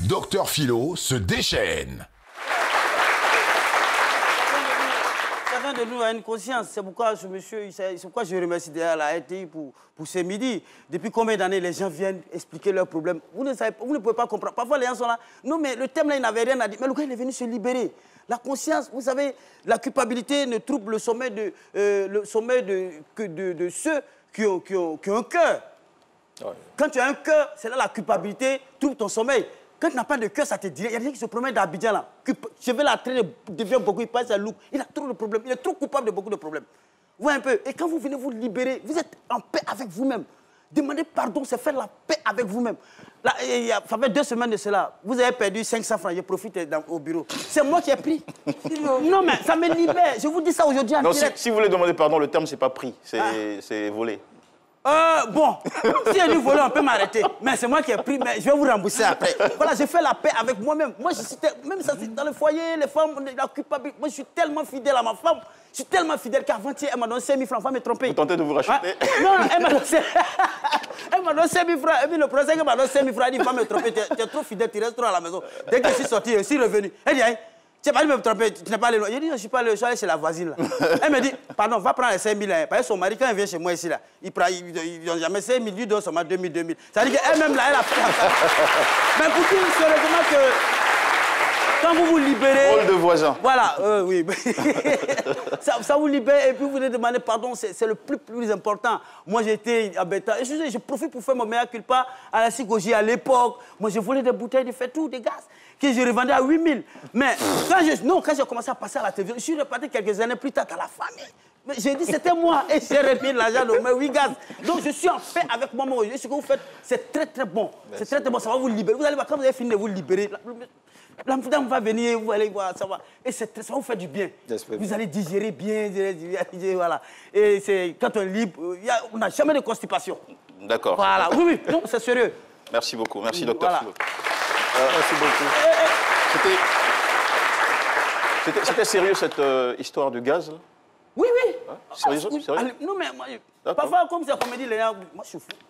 Docteur Philo se déchaîne. Chacun de nous a une conscience. C'est pourquoi ce monsieur, c'est pourquoi je remercie d'ailleurs la RTI pour ce midi. Depuis combien d'années les gens viennent expliquer leurs problèmes? Vous ne pouvez pas comprendre. Parfois les gens sont là. Non mais le thème là, il n'avait rien à dire. Mais le gars, il est venu se libérer. La conscience, vous savez, la culpabilité ne trouble le sommet de ceux qui ont un cœur. Ouais. Quand tu as un cœur, c'est là la culpabilité trouble ton sommeil. Quand tu n'as pas de cœur, ça te dirait. Il y a des gens qui se promènent d'Abidjan là. Je vais la traîner, devient beaucoup, il passe à Louk. Il a trop de problèmes. Il est trop coupable de beaucoup de problèmes. Vous voyez un peu. Et quand vous venez vous libérer, vous êtes en paix avec vous-même. Demander pardon, c'est faire la paix avec vous-même. Ça fait 2 semaines de cela. Vous avez perdu 500 francs. Je profite au bureau. C'est moi qui ai pris. Non, mais ça me libère. Je vous dis ça aujourd'hui en direct. Si vous voulez demander pardon, le terme, c'est pas pris. C'est volé. Bon, si j'ai dû voler, on peut m'arrêter. Mais c'est moi qui ai pris, mais je vais vous rembourser après. Voilà, j'ai fait la paix avec moi-même. Moi, même ça, dans le foyer, les femmes, la culpabilité. Moi, je suis tellement fidèle à ma femme. Je suis tellement fidèle qu'avant-hier, elle m'a donné 5 000 francs. Elle m'a trompé. Vous tentez de vous racheter? Non, elle m'a donné 5 000 francs. Et puis le procès, elle m'a donné 5 000 francs. Elle dit, va me tromper. Tu es trop fidèle, tu restes trop à la maison. Dès que je suis sorti, je suis revenu. Elle dit, hey, tu n'as pas dit de me tromper, tu n'es pas allé loin. Je dis, je ne suis pas allé, je suis allé chez la voisine. Là. Elle me dit, pardon, va prendre les 5 000. Parce que son mari, quand il vient chez moi ici, là, il donne jamais 5 000, lui donne seulement 2 000, 2 000. Ça veut dire qu'elle-même, là, elle a fait ça. Mais pour dire sérieusement que quand vous vous libérez... Rôle de voisin. Voilà, oui. ça vous libère et puis vous venez demander pardon, c'est le plus important. Moi, j'étais embêtant. Et je profite pour faire mon mea culpa à la Sigogie à l'époque. Moi, je volais des bouteilles de faitout, des gaz, que je revendais à 8 000. Mais quand j'ai commencé à passer à la télévision, je suis reparti quelques années plus tard à la famille. Mais j'ai dit, c'était moi. Et j'ai remis l'argent de mes 8 gaz. Donc, je suis en paix avec moi-même. Et ce que vous faites, c'est très, très bon. C'est très, très bon. Ça va vous libérer. Vous allez voir, quand vous avez fini de vous libérer, l'âme va venir, vous allez voir, ça va. Et ça va vous faire du bien. Vous allez digérer bien, voilà. Et c'est quand on est libre, on n'a jamais de constipation. D'accord. Voilà, oui, non, c'est sérieux. Merci beaucoup, merci docteur Philo. Merci beaucoup. C'était sérieux cette histoire du gaz là? Oui, oui. Hein? Sérieux? Non, mais moi, parfois, comme c'est comédie, les gens, moi,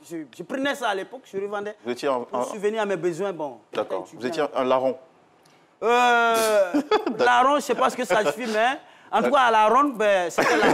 je prenais ça à l'époque, je revendais. Vous étiez je suis venu à mes besoins, bon. D'accord. Vous étiez un larron? Larron, je ne sais pas ce que ça suffit, mais en tout cas, à la ronde, ben, c'était là.